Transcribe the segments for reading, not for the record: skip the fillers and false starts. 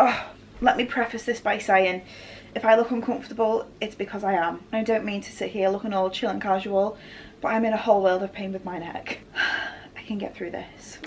Oh, let me preface this by saying, if I look uncomfortable, it's because I am. I don't mean to sit here looking all chill and casual, but I'm in a whole world of pain with my neck. I can get through this.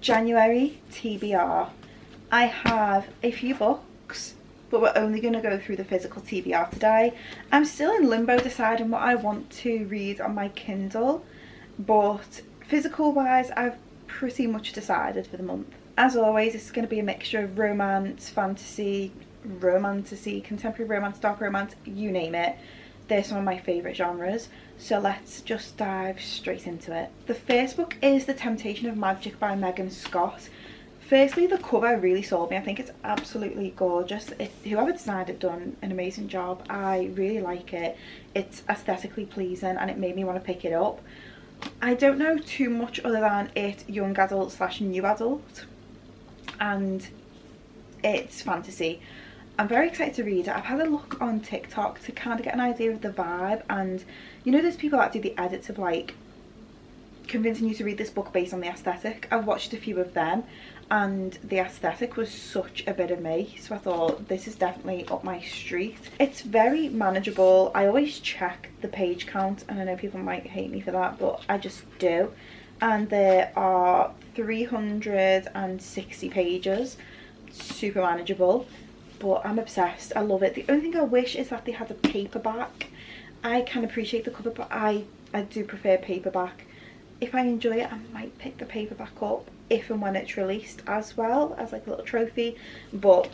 January TBR. I have a few books, but we're only going to go through the physical TBR today. I'm still in limbo deciding what I want to read on my Kindle, but physical wise I've pretty much decided for the month. As always, this is going to be a mixture of romance, fantasy, romantasy, contemporary romance, dark romance, you name it. They're some of my favourite genres, so let's just dive straight into it. The first book is The Temptation of Magic by Megan Scott. Firstly, the cover really sold me. I think it's absolutely gorgeous. Whoever designed it done an amazing job. I really like it. It's aesthetically pleasing and it made me want to pick it up. I don't know too much other than it's young adult / new adult, and it's fantasy. I'm very excited to read it. I've had a look on TikTok to kind of get an idea of the vibe, and you know there's people that do the edits of like convincing you to read this book based on the aesthetic. I've watched a few of them and the aesthetic was such a bit of me, so I thought this is definitely up my street. It's very manageable. I always check the page count, and I know people might hate me for that, but I just do. And there are 360 pages. Super manageable, but I'm obsessed. I love it. The only thing I wish is that they had a paperback. I can appreciate the cover, but I do prefer paperback. If I enjoy it, I might pick the paperback up if and when it's released as well as like a little trophy. But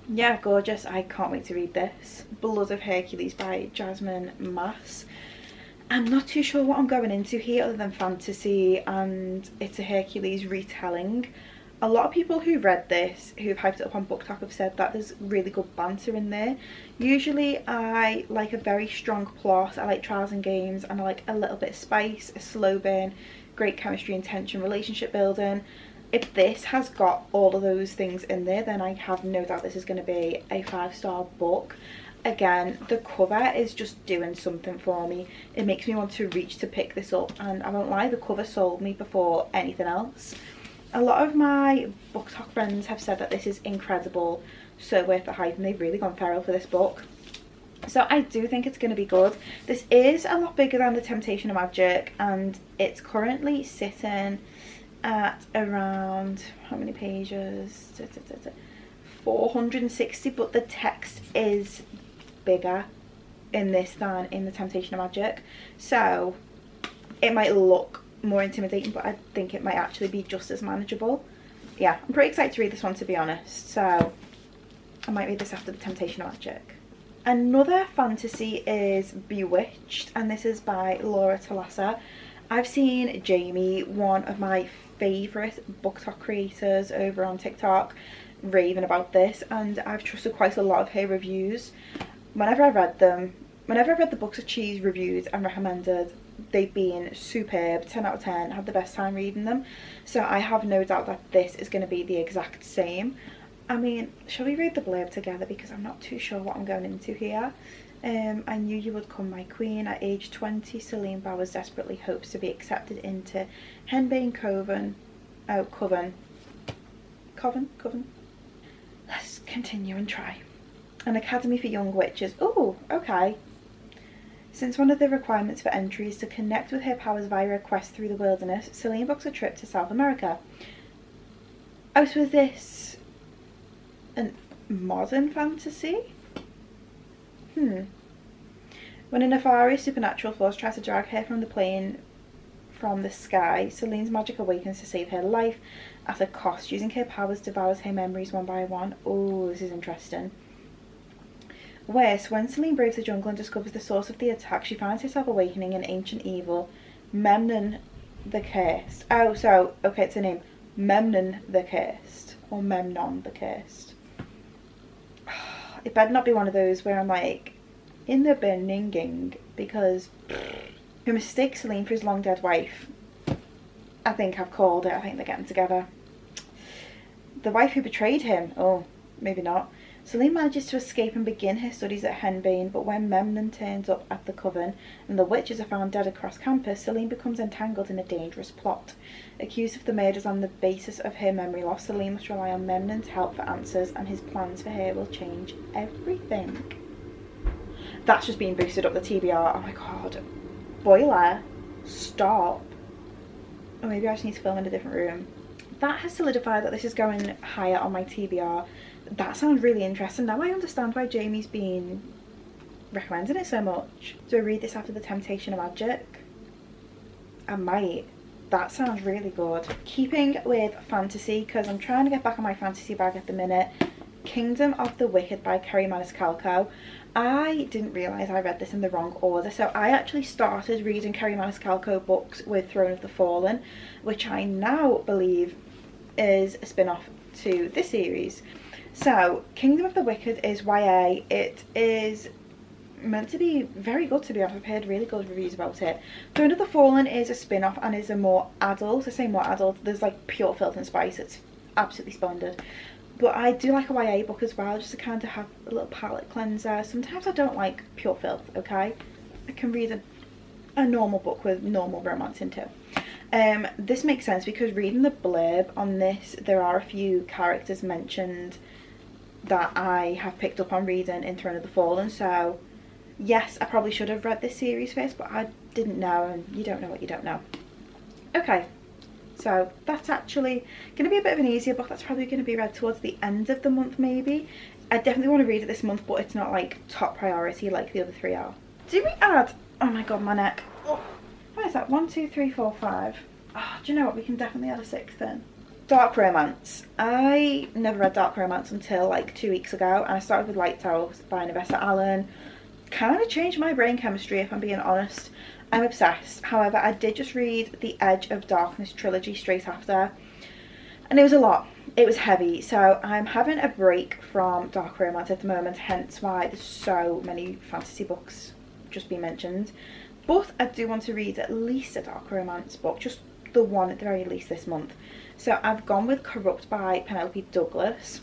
yeah, gorgeous. I can't wait to read this. Blood of Hercules by Jasmine Mass. I'm not too sure what I'm going into here other than fantasy, and it's a Hercules retelling. A lot of people who read this, who've hyped it up on BookTok, have said that there's really good banter in there. Usually I like a very strong plot, I like trials and games, and I like a little bit of spice, a slow burn, great chemistry and tension, relationship building. If this has got all of those things in there, then I have no doubt this is going to be a 5-star book. Again, the cover is just doing something for me. It makes me want to reach to pick this up, and I won't lie, the cover sold me before anything else. A lot of my BookTok friends have said that this is incredible, so worth the hype, and they've really gone feral for this book. So I do think it's going to be good. This is a lot bigger than The Temptation of Magic, and it's currently sitting at around, how many pages? 460, but the text is bigger in this than in The Temptation of Magic. So it might look more intimidating, but I think it might actually be just as manageable. Yeah, I'm pretty excited to read this one, to be honest, so I might read this after The Temptation of Magic. Another fantasy is Bewitched, and this is by Laura Talassa. I've seen Jamie, one of my favourite BookTok creators over on TikTok, raving about this, and I've trusted quite a lot of her reviews. Whenever I've read the books that she's reviewed and recommended, they've been superb, 10 out of 10, had the best time reading them. So I have no doubt that this is going to be the exact same. I mean, shall we read the blurb together, because I'm not too sure what I'm going into here. I knew you would come, my queen. At age 20, Celine Bowers desperately hopes to be accepted into Henbane Coven. Let's continue and try. An academy for young witches. Oh, okay. Since one of the requirements for entry is to connect with her powers via a quest through the wilderness, Celine books a trip to South America. Oh, so is this a modern fantasy? When a nefarious supernatural force tries to drag her from the plane from the sky, Celine's magic awakens to save her life at a cost. Using her powers, devours her memories one by one. Oh, this is interesting. Worse, when Celine braves the jungle and discovers the source of the attack, she finds herself awakening an ancient evil, Memnon the Cursed. Oh, so, okay, it's a name. Memnon the Cursed. Or Memnon the Cursed. It better not be one of those where I'm like, in the Beninging, because who mistakes Celine for his long dead wife. I think I've called it. I think they're getting together. The wife who betrayed him. Oh, maybe not. Celine manages to escape and begin her studies at Henbane, but when Memnon turns up at the Coven and the witches are found dead across campus, Celine becomes entangled in a dangerous plot. Accused of the murders on the basis of her memory loss, Celine must rely on Memnon's help for answers, and his plans for her will change everything. That's just being boosted up the TBR. Oh my god. Boiler, stop. Or maybe I just need to film in a different room. That has solidified that this is going higher on my TBR. That sounds really interesting. Now I understand why Jamie's been recommending it so much. Do I read this after The Temptation of Magic? I might. That sounds really good. Keeping with fantasy, because I'm trying to get back on my fantasy bag at the minute. Kingdom of the Wicked by Kerry Maniscalco. I didn't realise I read this in the wrong order, so I actually started reading Kerry Maniscalco books with Throne of the Fallen, which I now believe is a spin-off to this series. So, Kingdom of the Wicked is YA. It is meant to be very good, to be honest. I've heard really good reviews about it. Throne of the Fallen is a spin-off and is a more adult. I say more adult. There's like pure filth and spice. It's absolutely splendid. But I do like a YA book as well, just to kind of have a little palate cleanser. Sometimes I don't like pure filth, okay? I can read a normal book with normal romance into. This makes sense because reading the blurb on this, there are a few characters mentioned that I have picked up on reading in Throne of the Fallen. So yes, I probably should have read this series first, but I didn't know, and you don't know what you don't know. Okay. So that's actually going to be a bit of an easier book. That's probably going to be read towards the end of the month maybe. I definitely want to read it this month, but it's not like top priority like the other three are. Do we add... Oh my god, my neck. Oh, what is that? 1, 2, 3, 4, 5. Oh, do you know what? We can definitely add a 6th in. Dark romance. I never read dark romance until like 2 weeks ago, and I started with Lighthouse by Nevessa Allen. Kind of changed my brain chemistry, if I'm being honest. I'm obsessed. However, I did just read the Edge of Darkness trilogy straight after, and it was a lot. It was heavy, so I'm having a break from dark romance at the moment, hence why there's so many fantasy books just being mentioned. But I do want to read at least a dark romance book, just the one at the very least this month. So I've gone with Corrupt by Penelope Douglas.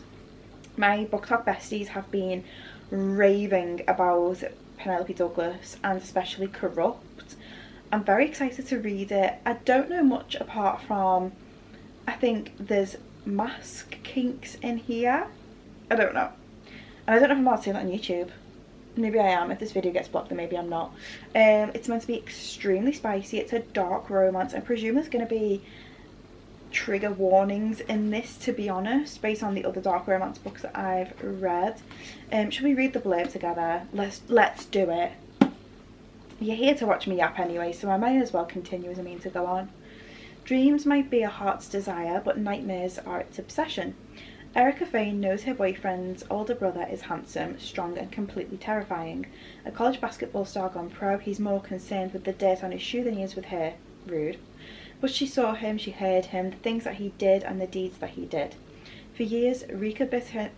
My book talk besties have been raving about Penelope Douglas and especially Corrupt. I'm very excited to read it. I don't know much apart from, I think there's mask kinks in here. I don't know. And I don't know if I'm allowed to say that on YouTube. Maybe I am. If this video gets blocked, then maybe I'm not. It's meant to be extremely spicy. It's a dark romance. I presume there's going to be trigger warnings in this, to be honest, based on the other dark romance books that I've read. Should we read the blurb together? Let's do it. You're here to watch me yap anyway, so I might as well continue as I mean to go on. Dreams might be a heart's desire, but nightmares are its obsession. Erica Fane knows her boyfriend's older brother is handsome, strong and completely terrifying. A college basketball star gone pro, he's more concerned with the dirt on his shoe than he is with her. Rude. But she saw him, she heard him, the things that he did and the deeds that he did. For years, Rika bit her...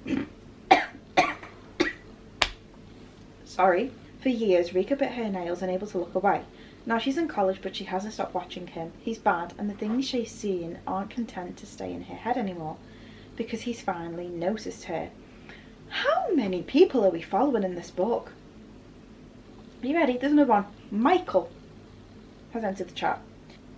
For years, Rika bit her nails, unable to look away. Now she's in college, but she hasn't stopped watching him. He's bad, and the things she's seen aren't content to stay in her head anymore, because he's finally noticed her. How many people are we following in this book? Are you ready? There's another one. Michael has entered the chat.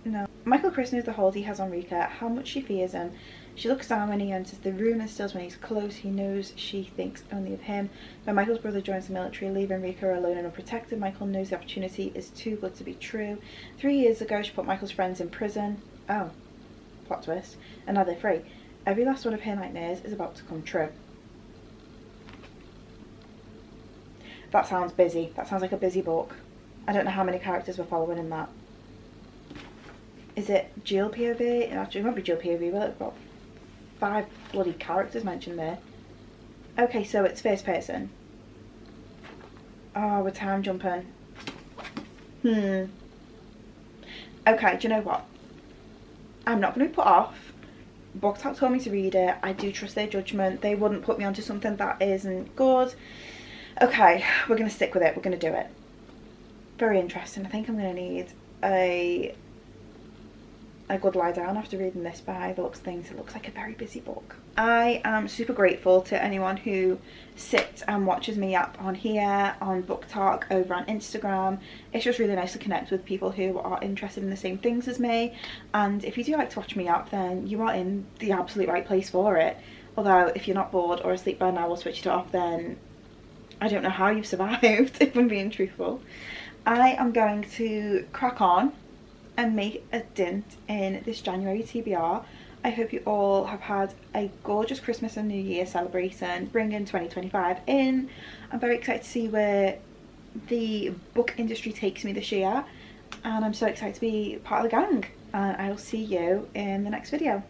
No. Michael Chris knows the hold he has on Rika, how much she fears him. She looks down when he enters the room and stills when he's close. He knows she thinks only of him. When Michael's brother joins the military, leaving Rika alone and unprotected, Michael knows the opportunity is too good to be true. 3 years ago, she put Michael's friends in prison. Oh, plot twist. And now they're free. Every last one of her nightmares is about to come true. That sounds busy. That sounds like a busy book. I don't know how many characters we're following in that. Is it dual POV? Actually, it won't be dual POV, but it's got 5 bloody characters mentioned there. Okay, so it's first person. Oh, we're time jumping. Okay, do you know what? I'm not going to be put off. Book Talk told me to read it. I do trust their judgment. They wouldn't put me onto something that isn't good. Okay, we're going to stick with it. We're going to do it. Very interesting. I think I'm going to need a a good lie down after reading this. By the looks of things, it looks like a very busy book. I am super grateful to anyone who sits and watches me up on here, on Book Talk, over on Instagram. It's just really nice to connect with people who are interested in the same things as me, and if you do like to watch me up, then you are in the absolute right place for it. Although if you're not bored or asleep by now or switched it off, then I don't know how you've survived, if I'm being truthful. I am going to crack on and make a dent in this January TBR. I hope you all have had a gorgeous Christmas and New Year celebration, bringing 2025 in. I'm very excited to see where the book industry takes me this year, and I'm so excited to be part of the gang. And I will see you in the next video.